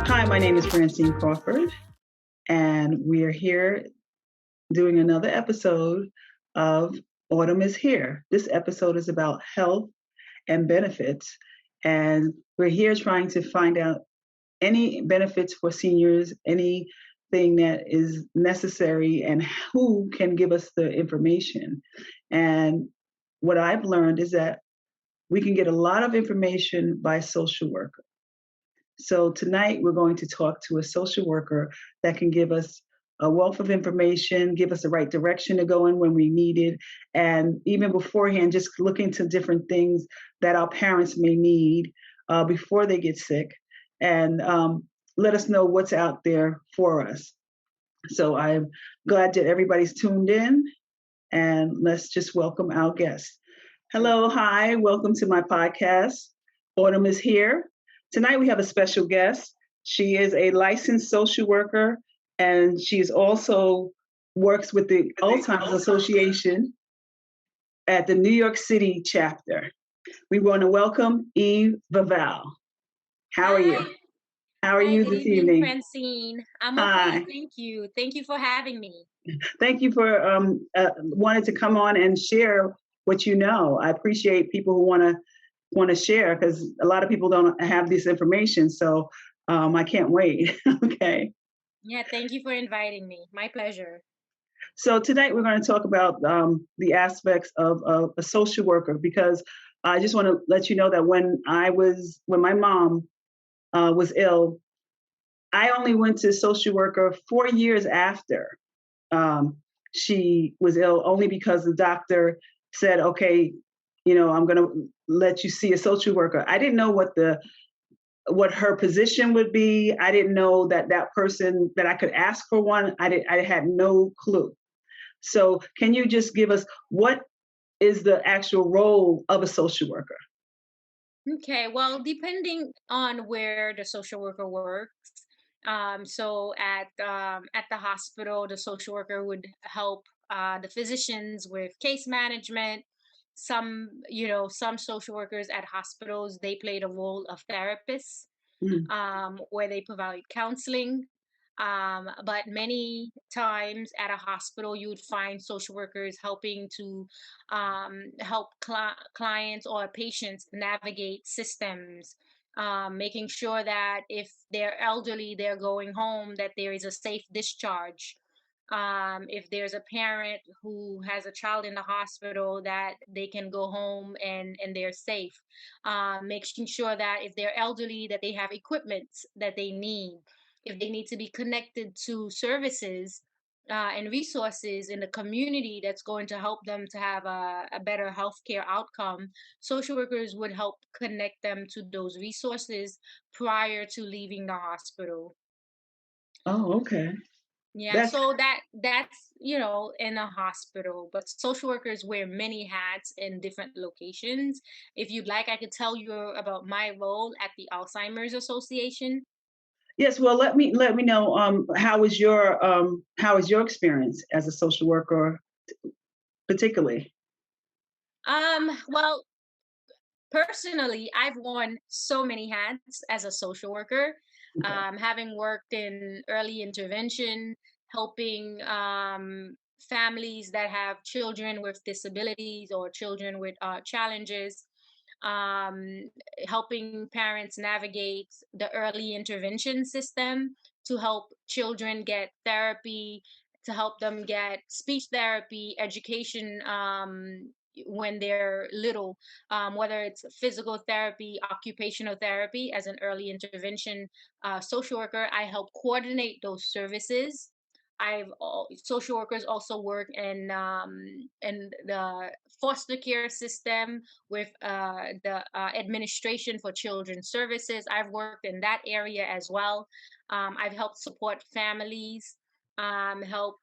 Hi, my name is Francine Crawford, and we are here doing another episode of Autumn is Here. This episode is about health and benefits, and we're here trying to find out any benefits for seniors, anything that is necessary, and who can give us the information. And what I've learned is that we can get a lot of information by social workers. So tonight we're going to talk to a social worker that can give us a wealth of information, give us the right direction to go in when we need it, and even beforehand, just look into different things that our parents may need before they get sick, and let us know what's out there for us. So I'm glad that everybody's tuned in, and let's just welcome our guest. Hello, hi, welcome to my podcast. Autumn is here. Tonight we have a special guest. She is a licensed social worker, and she's also works with the Alzheimer's Association at the New York City chapter. We want to welcome Eve Vaval. How are you? Hi. How are Hi, you good this evening, evening? Francine. I'm okay, Hi. thank you. Thank you for having me. Thank you for wanting to come on and share what you know. I appreciate people who want to share because a lot of people don't have this information. So I can't wait. Okay. Yeah, thank you for inviting me. My pleasure. So tonight we're going to talk about the aspects of a social worker because I just want to let you know that when my mom was ill, I only went to social worker 4 years after um, she was ill, only because the doctor said, "Okay, I'm going to let you see a social worker." I didn't know what her position would be. I didn't know that person that I could ask for one. I had no clue. So, can you just give us what is the actual role of a social worker? Okay, well, depending on where the social worker works, so at the hospital, the social worker would help the physicians with case management. Some social workers at hospitals, they play the role of therapists, Mm. where they provide counseling. But many times at a hospital, you would find social workers helping to help clients or patients navigate systems, making sure that if they're elderly, they're going home, that there is a safe discharge. If there's a parent who has a child in the hospital, that they can go home and they're safe. Making sure that if they're elderly, that they have equipment that they need, if they need to be connected to services and resources in the community that's going to help them to have a better healthcare outcome. Social workers would help connect them to those resources prior to leaving the hospital. Oh, okay. Yeah, That's so that's in a hospital, but social workers wear many hats in different locations. If you'd like, I could tell you about my role at the Alzheimer's Association. yes. Well, let me know how is your experience as a social worker, particularly? Well, personally, I've worn so many hats as a social worker, Okay. having worked in early intervention, helping families that have children with disabilities or children with challenges, um, helping parents navigate the early intervention system to help children get therapy, to help them get speech therapy, education when they're little, whether it's physical therapy, occupational therapy. As an early intervention social worker, I help coordinate those services. Social workers also work in the foster care system with the administration for children's services. I've worked in that area as well. I've helped support families, help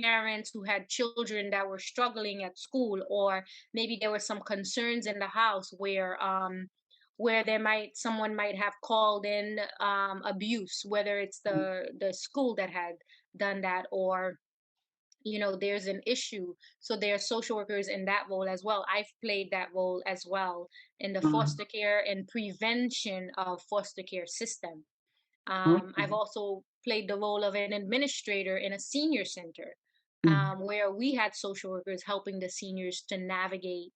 parents who had children that were struggling at school, or maybe there were some concerns in the house where there might someone might have called in abuse, whether it's the school that had done that, or there's an issue. So there are social workers in that role as well. I've played that role as well in the Uh, foster care and prevention of foster care system. I've okay. also played the role of an administrator in a senior center, Mm, where we had social workers helping the seniors to navigate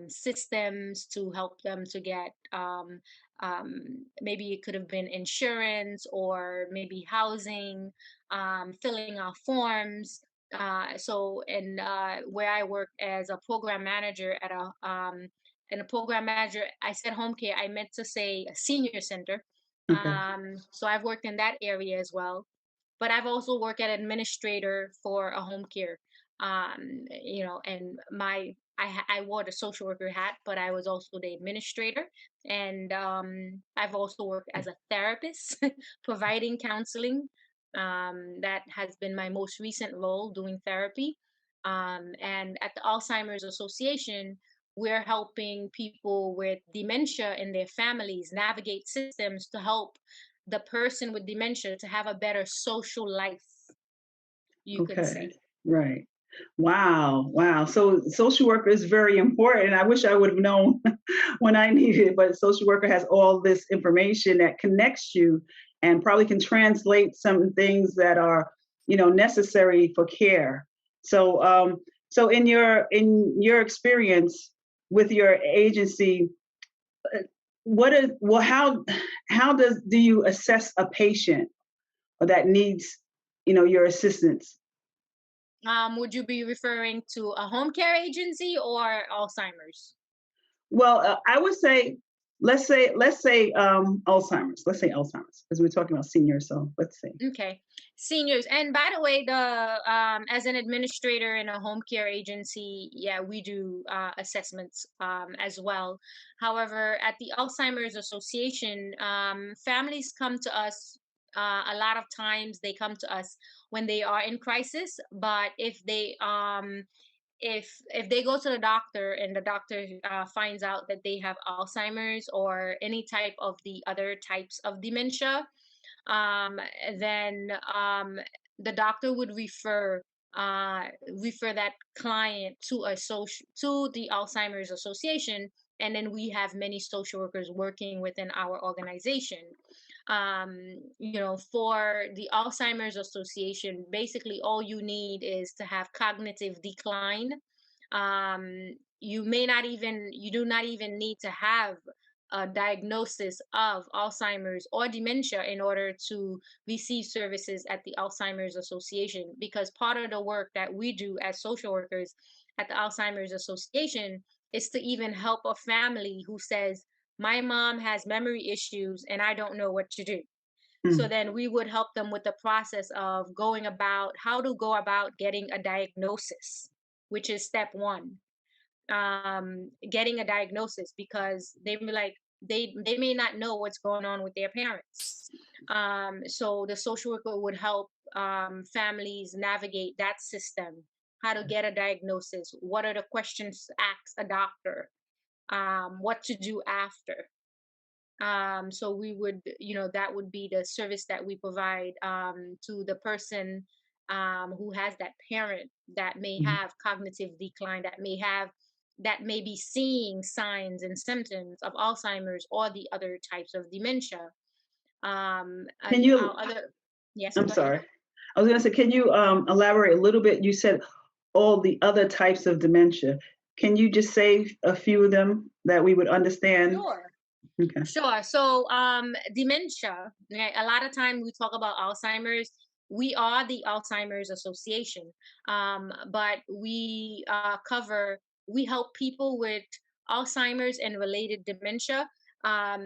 systems to help them to get, maybe it could have been insurance or maybe housing, filling out forms. Where I work as a program manager at a program manager, I said home care, I meant to say a senior center. okay. So I've worked in that area as well, but I've also worked as administrator for a home care. And I wore the social worker hat, but I was also the administrator, and I've also worked as a therapist, providing counseling. That has been my most recent role, doing therapy. And at the Alzheimer's Association, we're helping people with dementia and their families navigate systems to help the person with dementia to have a better social life, you could Okay. say. Right. Wow. Wow. So social worker is very important. I wish I would have known when I needed it, but social worker has all this information that connects you and probably can translate some things that are, necessary for care. So so in your experience with your agency, uh, what is well how do you assess a patient that needs, your assistance? Would you be referring to a home care agency or Alzheimer's? Well, I would say, let's say Alzheimer's. Let's say Alzheimer's because we're talking about seniors. So let's see. Okay. Seniors. And by the way, the as an administrator in a home care agency, yeah, we do assessments as well. However, at the Alzheimer's Association, families come to us, a lot of times they come to us when they are in crisis, but if they go to the doctor and the doctor finds out that they have Alzheimer's or any type of the other types of dementia, um, then the doctor would uh, refer that client to to the Alzheimer's Association, and then we have many social workers working within our organization. For the Alzheimer's Association, basically all you need is to have cognitive decline. You do not even need to have a diagnosis of Alzheimer's or dementia in order to receive services at the Alzheimer's Association, because part of the work that we do as social workers at the Alzheimer's Association is to even help a family who says, my mom has memory issues and I don't know what to do. So Mm, then we would help them with the process of going about how to go about getting a diagnosis, which is step one. Getting a diagnosis, because they be like, they may not know what's going on with their parents. So the social worker would help families navigate that system, how to get a diagnosis, what are the questions to ask a doctor, what to do after. So we would, that would be the service that we provide to the person who has that parent that may mm. have cognitive decline, that may be seeing signs and symptoms of Alzheimer's or the other types of dementia. Can And you? our other, yes, I'm go ahead. sorry. I was going to say, can you elaborate a little bit? You said all the other types of dementia. Can you just say a few of them that we would understand? Sure. Okay. Sure. So, dementia, right? A lot of time we talk about Alzheimer's. We are the Alzheimer's Association, but we help people with Alzheimer's and related dementia.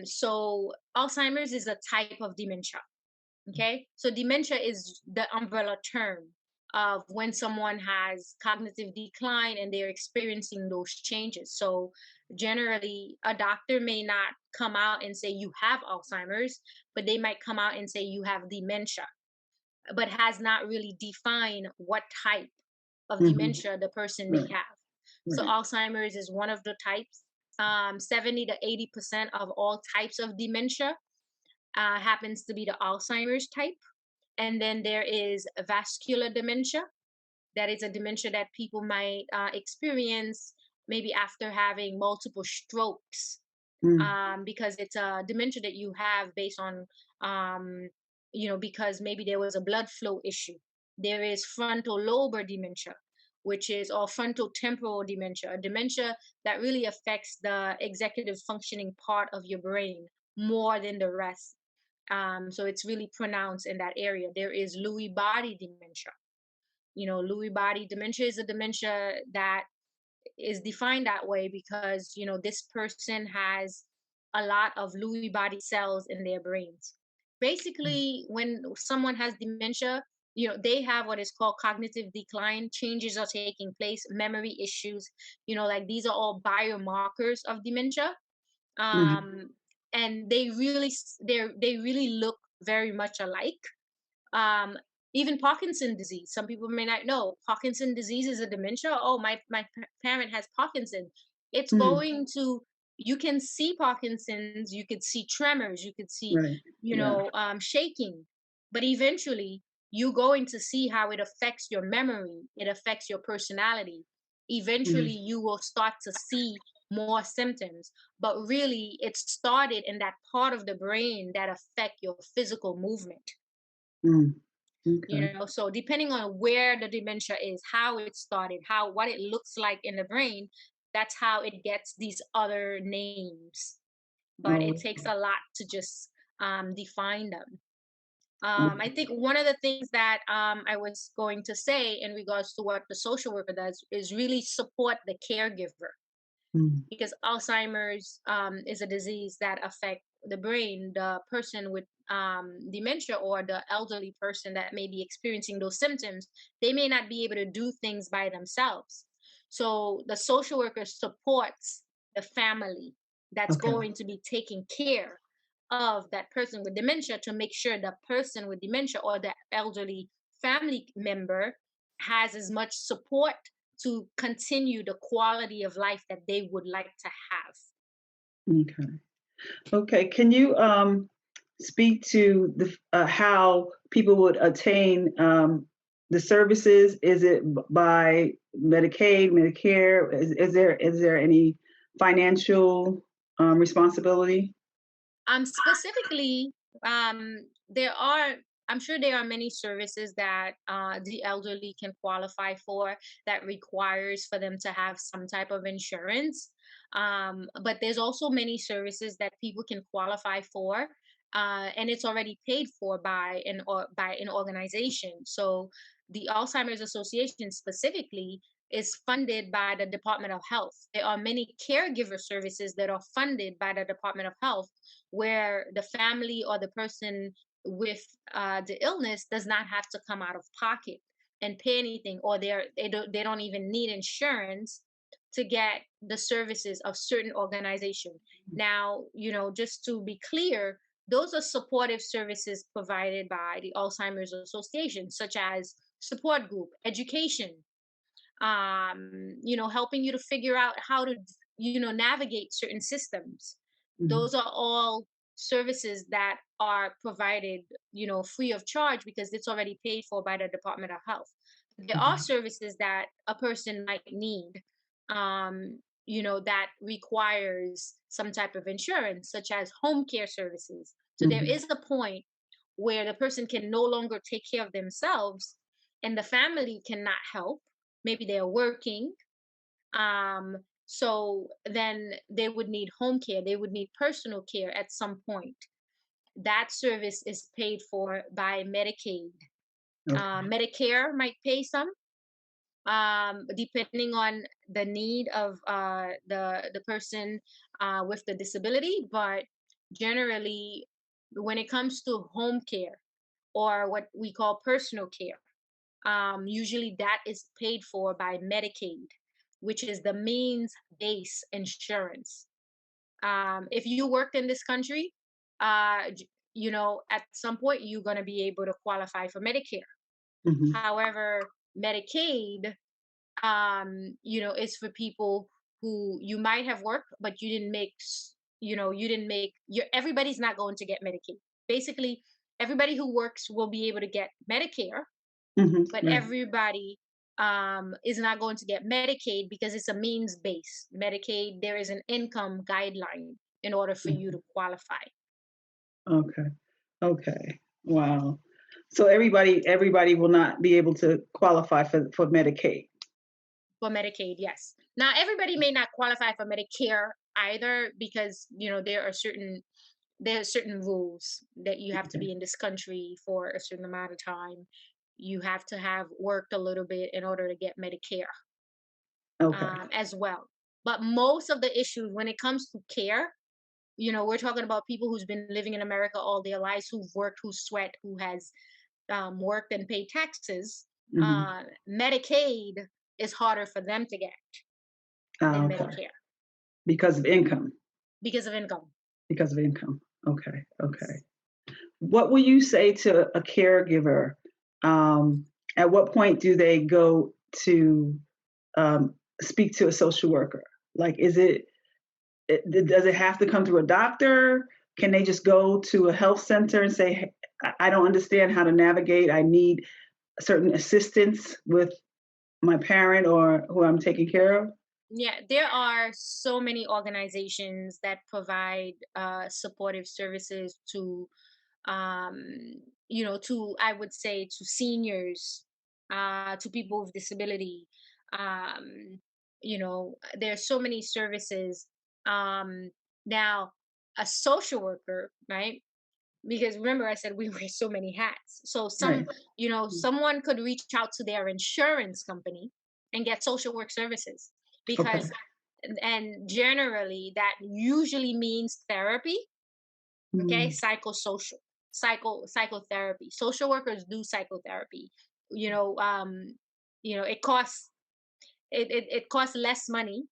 So, Alzheimer's is a type of dementia. Okay. So dementia is the umbrella term of when someone has cognitive decline and they're experiencing those changes. So generally, a doctor may not come out and say you have Alzheimer's, but they might come out and say you have dementia, but has not really defined what type of Hmm. dementia the person may Right. have. So Right. Alzheimer's is one of the types. 70 to 80% of all types of dementia happens to be the Alzheimer's type. And then there is vascular dementia. that is a dementia that people might experience maybe after having multiple strokes, Mm, because it's a dementia that you have based on, um, because maybe there was a blood flow issue. There is frontal lobar dementia, which is, or frontal temporal dementia, a dementia that really affects the executive functioning part of your brain more than the rest. So it's really pronounced in that area. There is Lewy body dementia. Lewy body dementia is a dementia that is defined that way because this person has a lot of Lewy body cells in their brains. mm, Basically, when someone has dementia, they have what is called cognitive decline. Changes are taking place, memory issues. Like these are all biomarkers of dementia. mhm, um and they really look very much alike. um Even Parkinson disease, some people may not know Parkinson disease is a dementia. Oh, my parent has Parkinson. It's mm, going to, you can see Parkinson's, you could see tremors, you could see, right. Yeah. shaking, but eventually you're going to see how it affects your memory, it affects your personality. Eventually Mm, you will start to see more symptoms, but really it started in that part of the brain that affect your physical movement. mm. Okay. So depending on where the dementia is, how it started, how what it looks like in the brain, that's how it gets these other names. But it Oh, takes a lot to just define them. I okay. think one of the things that I was going to say in regards to what the social worker does is really support the caregiver, Mm, because Alzheimer's is a disease that affect the brain. The person with dementia or the elderly person that may be experiencing those symptoms, they may not be able to do things by themselves. So the social worker supports the family that's okay. going to be taking care of that person with dementia to make sure the person with dementia or the elderly family member has as much support to continue the quality of life that they would like to have. Okay. Okay. Can you speak to how people would attain the services? Is it by Medicaid, Medicare? Is there any financial responsibility? Specifically, there are, I'm sure there are many services that the elderly can qualify for that requires for them to have some type of insurance. But there's also many services that people can qualify for, and it's already paid for by an organization. So the Alzheimer's Association specifically is funded by the Department of Health. There are many caregiver services that are funded by the Department of Health, where the family or the person with the illness does not have to come out of pocket and pay anything, or they don't even need insurance to get the services of certain organization. Now, just to be clear, those are supportive services provided by the Alzheimer's Association, such as support group, education, helping you to figure out how to, navigate certain systems. Mhm, Those are all services that are provided, free of charge because it's already paid for by the Department of Health. There are mhm, services that a person might need, that requires some type of insurance, such as home care services. So there mhm, is a point where the person can no longer take care of themselves and the family cannot help. Maybe they're working. So then they would need home care, they would need personal care at some point. That service is paid for by Medicaid. okay. Medicare might pay some, depending on the need of the person with the disability. But generally, when it comes to home care or what we call personal care, usually that is paid for by Medicaid, which is the means based insurance. If you work in this country, at some point you're going to be able to qualify for Medicare. Mhm, However, Medicaid, is for people who you might have worked, but you didn't make, you didn't make your, everybody's not going to get Medicaid. Basically, everybody who works will be able to get Medicare, mhm, but right. is not going to get Medicaid because it's a means based. Medicaid, there is an income guideline in order for you Mhm. to qualify Okay. Okay. Wow. So everybody will not be able to qualify for Medicaid. for Medicaid. Yes. Now, everybody may not qualify for Medicare either because there are certain rules that you have to Okay. be in this country for a certain amount of time. You have to have worked a little bit in order to get Medicare Okay. as well. But most of the issues when it comes to care, we're talking about people who's been living in America all their lives, who've worked, who sweat, who has worked and paid taxes. Mhm. Medicaid is harder for them to get than Okay. Medicare Because of income. because of income. Because of income. Okay. Okay. What will you say to a caregiver? Um, at what point do they go to speak to a social worker? Like, does it have to come through a doctor? Can they just go to a health center and say, "Hey, I don't understand how to navigate. I need certain assistance with my parent or who I'm taking care of?" Yeah, there are so many organizations that provide supportive services um, to I would say to seniors, to people with disability. Um, there's so many services. Um, Now, a social worker, right? Because remember, I said we wear so many hats. So Right. someone could reach out to their insurance company and get social work services Okay. because and generally that usually means therapy. Okay, Mm. psychotherapy. Social workers do psychotherapy. you know um it costs less money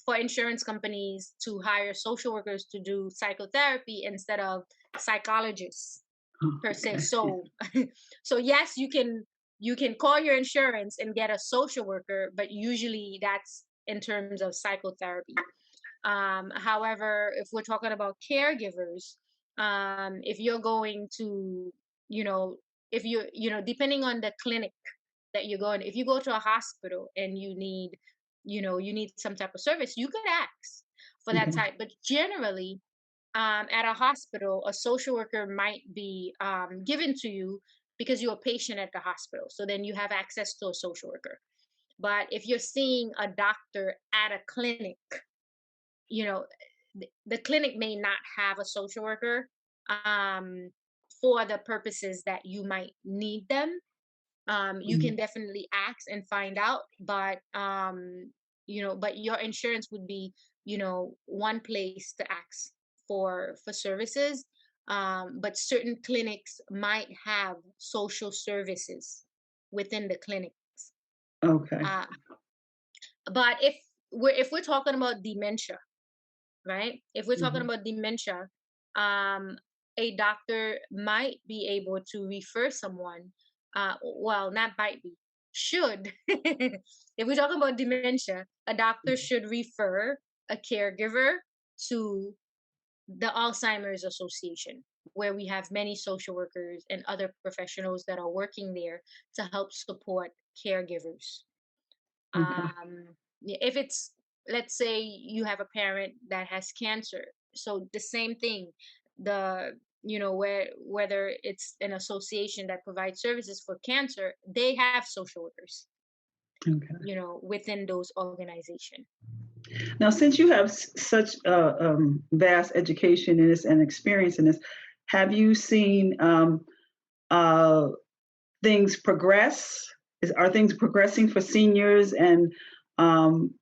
for insurance companies to hire social workers to do psychotherapy instead of psychologists Oh, per se. okay. So yes, you can call your insurance and get a social worker, but usually that's in terms of psychotherapy. However, if we're talking about caregivers, if you're going to, you know, if depending on the clinic that you're going, if you go to a hospital and you need some type of service, you could ask for that Okay. type. But generally, at a hospital, a social worker might be given to you because you're a patient at the hospital. So then you have access to a social worker. But if you're seeing a doctor at a clinic, you know the clinic may not have a social worker um, for the purposes that you might need them. You Mm. can definitely ask and find out, but but your insurance would be one place to ask for services. But certain clinics might have social services within the clinics. Okay. uh, but if we're talking about dementia, right? If we're talking Mhm. about dementia, um, a doctor might be able to refer someone. Well, not might be, should. If we're talking about dementia, a doctor should refer a caregiver to the Alzheimer's Association, where we have many social workers and other professionals that are working there to help support caregivers. Okay. If it's, let's say you have a parent that has cancer, so the same thing, whether it's an association that provides services for cancer, they have social workers Okay. within those organizations. Now, since you have such vast education in this and experience in this, have you seen uh, things progress? Are things progressing for seniors and um,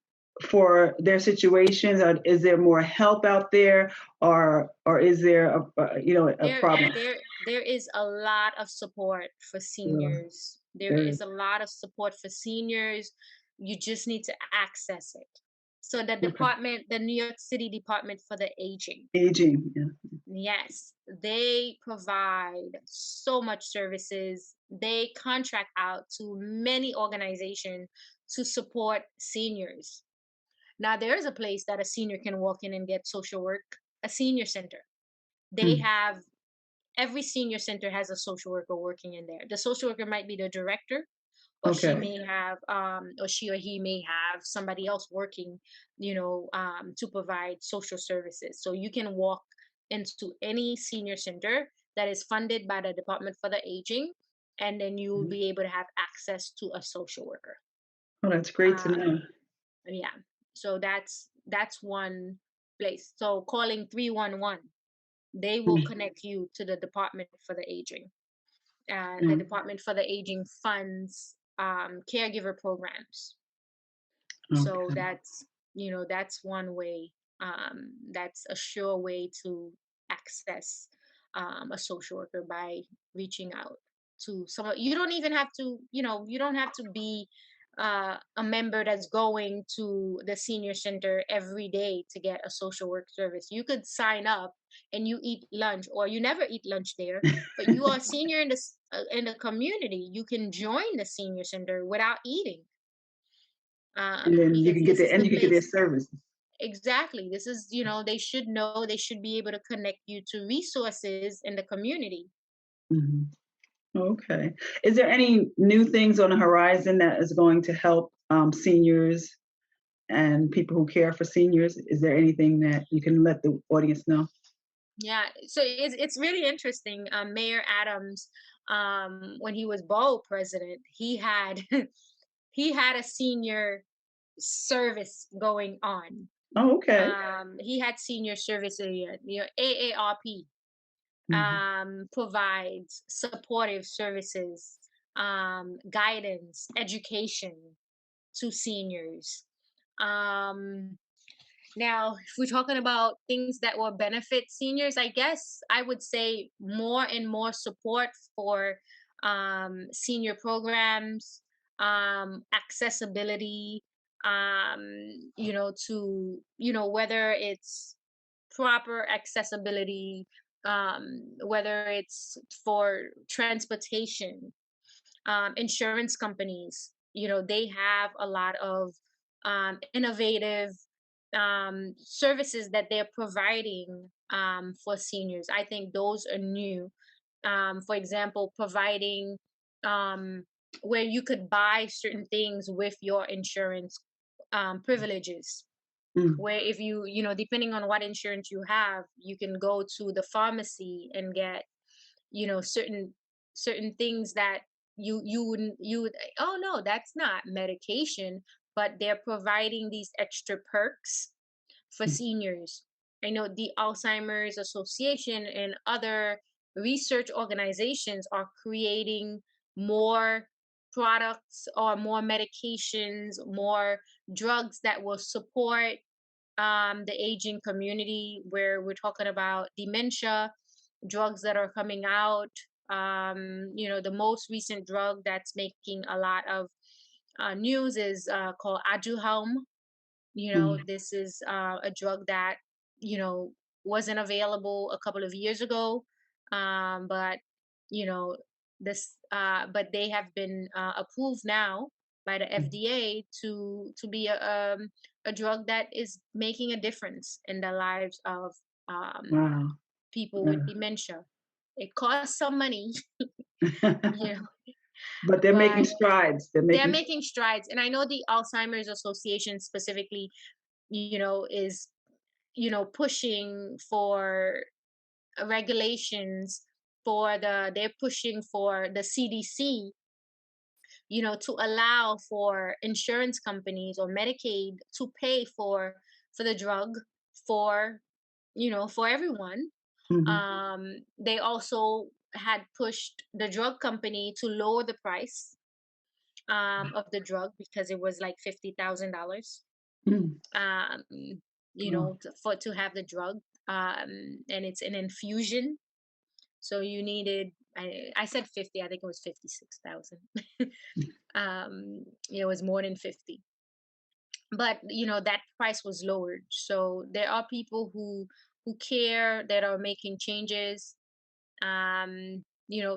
for their situations? Is there more help out there, or is there a there problem? there there is a lot of support for Yeah, seniors. There there is is. a lot of support for seniors. You just need to access it. So Okay. the New York City Department for the Aging, Aging. Yeah. yes, they provide so much services. They contract out to many organizations to support seniors. Now, there is a place that a senior can walk in and get social work, a senior center. They Mm. have Every senior center has a social worker working in there. The social worker might be the director, or she Okay. may have or she or he may have somebody else working, to provide social services. So you can walk into any senior center that is funded by the Department for the Aging, and then you will Mhm. be able to have access to a social worker. Oh, that's great to know. um yeah, so that's one place. So calling 311, they will Mm, connect you to the Department for the Aging, and the mm, Department for the Aging funds caregiver programs. So okay. that's one way. That's a sure way to access a social worker, by reaching out to someone. You don't even have to, you don't have to be a member that's going to the senior center every day to get a social work service. You could sign up and you eat lunch, or you never eat lunch there, but you are a senior in the community. You can join the senior center without eating, And then you because can get this their is the and you can get their place. services. Exactly, this is, they should know, they should be able to connect you to resources in the community. Mhm. Okay. Is there any new things on the horizon that is going to help seniors and people who care for seniors? Is there anything that you can let the audience know? Yeah, so it's really interesting. Mayor Adams, when he was borough president, he had he had a senior service going on. Oh, okay. He had senior service area, AARP, Mhm. provides supportive services, guidance, education to seniors. Um, Now, if we're talking about things that will benefit seniors, I guess I would say more and more support for senior programs, accessibility, whether it's proper accessibility, whether it's for transportation. Insurance companies, they have a lot of innovative services that they're providing for seniors. I think those are new. For example, providing um, where you could buy certain things with your insurance privileges, Mm, where if depending on what insurance you have, you can go to the pharmacy and get certain things that you would, oh no, that's not medication, but they're providing these extra perks for mm, seniors. I know the Alzheimer's Association and other research organizations are creating more products or more medications, more drugs that will support the aging community, where we're talking about dementia, drugs that are coming out. The most recent drug that's making a lot of news is called Aduhelm. mm. This is a drug that you know wasn't available a couple of years ago, but you know but they have been approved now by the Mm. FDA to be a drug that is making a difference in the lives of um, Wow. people with Yeah. dementia. It costs some money, you know, But they're making but strides. They're they're making making strides. And I know the Alzheimer's Association specifically, is pushing for regulations they're pushing for the CDC, to allow for insurance companies or Medicaid to pay for the drug for for everyone. mhm, They also had pushed the drug company to lower the price of the drug, because it was like $50,000, mm. um, Oh, to have the drug, and it's an infusion. So you needed, I said 50, I think it was 56,000. It was more than 50, but that price was lowered. So there are people who care, that are making changes.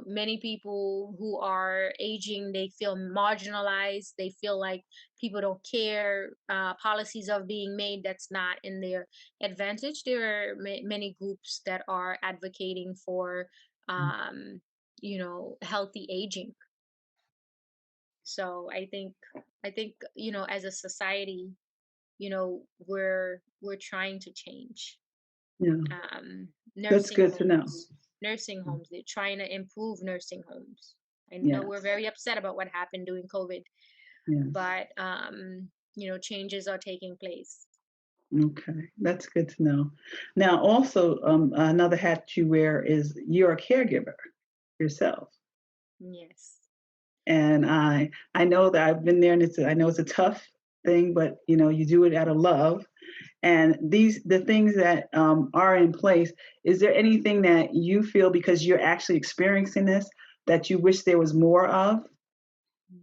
Many people who are aging, they feel marginalized, they feel like people don't care, policies are being made that's not in their advantage. There are many groups that are advocating for mm. healthy aging. So I think as a society, we're trying to change. Yeah, that's Nursing good to know. homes, nursing homes. They're trying to improve nursing homes. I know we're Yes, very upset about what happened during COVID, yes. but changes are taking place. Okay, that's good to know. Now, also, another hat you wear is you're a caregiver yourself, Yes. and I know that I've been there, and I know it's a tough thing, but you do it out of love. And the things that are in place. Is there anything that you feel because you're actually experiencing this that you wish there was more of? Mm.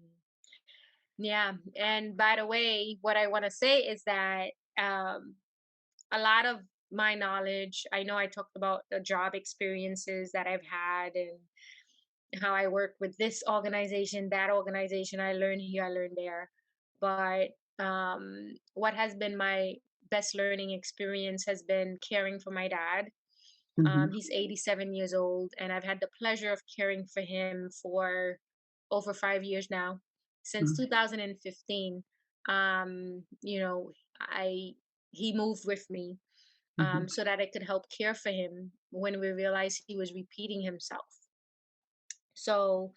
Yeah. And by the way, what I want to say is that um, a lot of my knowledge, I know I talked about the job experiences that I've had and how I work with this organization, that organization. I learn here, I learn there. But what has been my best learning experience has been caring for my dad. Hmm. He's 87 years old, and I've had the pleasure of caring for him for over 5 years now, since 2015. I he moved with me Hmm. so that I could help care for him when we realized he was repeating himself. So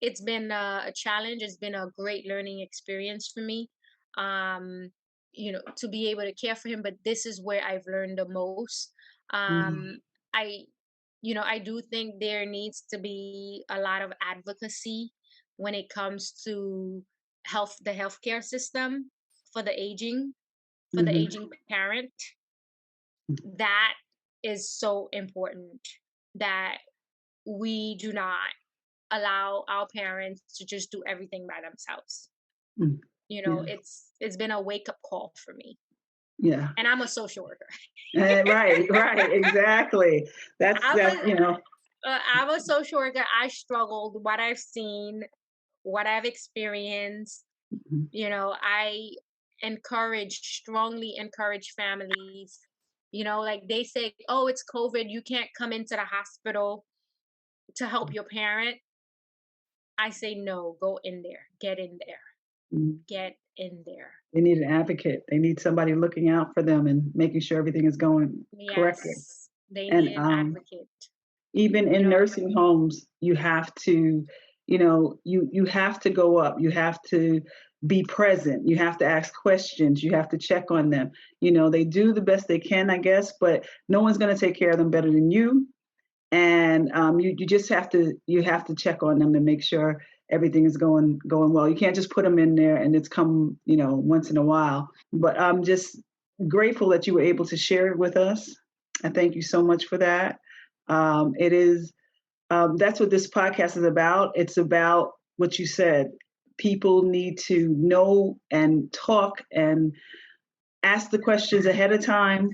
it's been a challenge. It's been a great learning experience for me, to be able to care for him. But this is where I've learned the most. Hmm. I, I do think there needs to be a lot of advocacy when it comes to the healthcare system for the aging, for the Hmm. aging parent. That is so important that we do not allow our parents to just do everything by themselves. Hmm. Yeah, It's been a wake up call for me. yeah. And I'm a social worker. Right, right, exactly. That's I'm that. a I'm a social worker. I struggled what I've seen, what I've experienced. Mhm. I strongly encourage families. Like they say, oh, it's COVID. You can't come into the hospital to help your parent. I say, no, go in there, Mhm. get in there. They need an advocate. They need somebody looking out for them and making sure everything is going correctly. Yes, they And need an advocate. even You in know, nursing homes, you have to, you have to go up. You have to be present. You have to ask questions. You have to check on them. They do the best they can, I guess, but no one's going to take care of them better than you. And you just have to check on them to make sure everything is going well. You can't just put them in there and it's come once in a while. But I'm just grateful that you were able to share it with us. I thank you so much for that. It is That's what this podcast is about. It's about what you said. People need to know and talk and ask the questions ahead of time.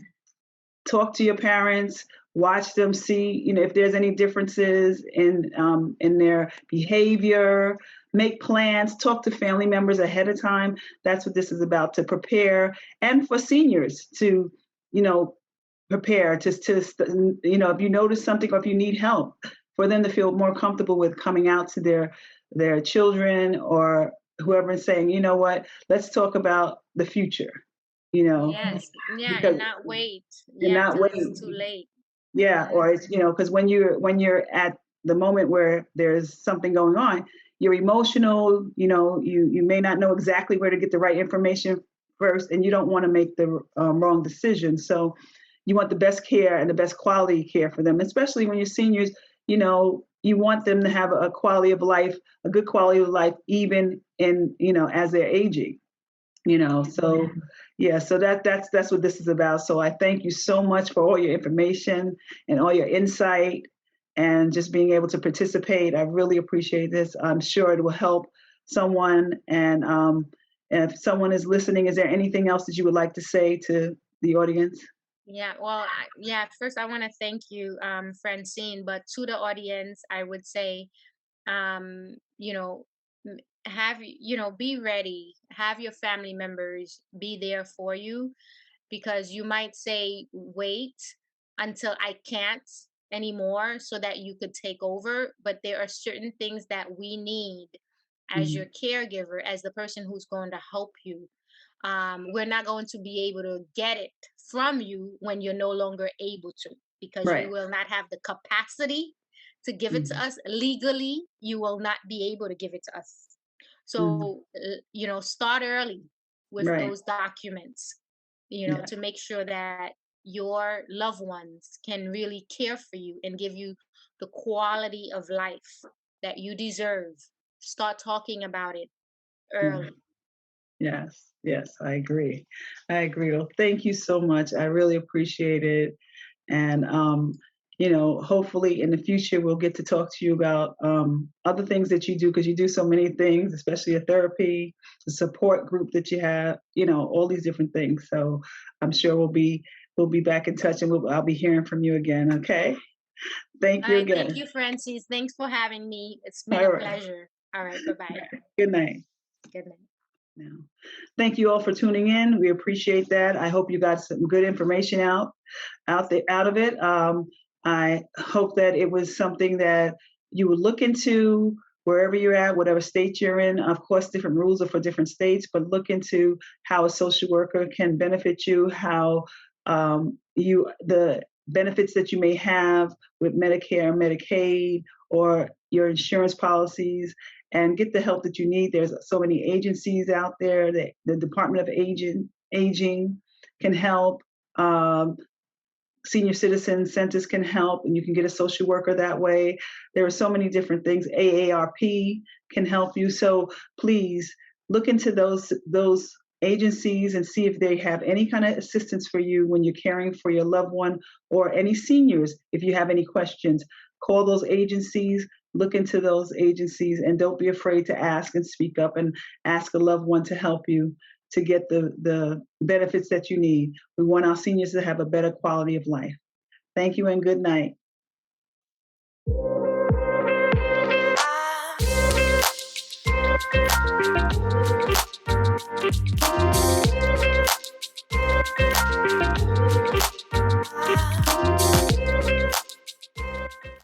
Talk to your parents, watch them, see if there's any differences in their behavior, make plans, talk to family members ahead of time. That's what this is about, to prepare, and for seniors to you know prepare if you notice something or if you need help, for them to feel more comfortable with coming out to their children or whoever, and saying, what, let's talk about the future, you know yes, yeah, because and not wait, and yeah, not till wait. it's too late. Yeah, Hmm. or it's because when you're at the moment where there's something going on, you're emotional. You may not know exactly where to get the right information first, and you don't want to make the wrong decision. So you want the best care and the best quality care for them, especially when you're seniors. You want them to have a quality of life, a good quality of life, even in as they're aging. Yeah. So yeah, so that's what this is about. So I thank you so much for all your information and all your insight, and just being able to participate. I really appreciate this. I'm sure it will help someone. And if someone is listening, is there anything else that you would like to say to the audience? Yeah, well, first I want to thank you, Francine, but to the audience, I would say, um, you know, be ready, have your family members be there for you, because you might say, wait until I can't anymore so that you could take over. But there are certain things that we need as your Mhm. caregiver, as the person who's going to help you. We're not going to be able to get it from you when you're no longer able to, because you Right. will not have the capacity to give it to Mhm. us legally. You will not be able to give it to us. Mhm. So, start early with Right. those documents, Yeah. to make sure that your loved ones can really care for you and give you the quality of life that you deserve. Start talking about it Yeah. early. Yes. Yes. I agree. I agree. Well, thank you so much. I really appreciate it. And, hopefully in the future, we'll get to talk to you about other things that you do because you do so many things, especially a therapy, the support group that you have, all these different things. So I'm sure we'll be back in touch and I'll be hearing from you again. Okay. Thank All you right. Thank again. you, Francis. Thanks for having me. It's been All a right. pleasure. All right. Bye bye. Good night. Good night. Now, thank you all for tuning in. We appreciate that. I hope you got some good information out of it. I hope that it was something that you would look into wherever you're at, whatever state you're in. Of course, different rules are for different states, but look into how a social worker can benefit you, how the benefits that you may have with Medicare, Medicaid, or your insurance policies, and get the help that you need. There's so many agencies out there that the Department of Aging can help. Senior citizen centers can help, and you can get a social worker that way. There are so many different things. AARP can help you. So please look into those agencies and see if they have any kind of assistance for you when you're caring for your loved one, or any seniors. If you have any questions, call those agencies, look into those agencies, and don't be afraid to ask and speak up and ask a loved one to help you to get the benefits that you need. We want our seniors to have a better quality of life. Thank you and good night.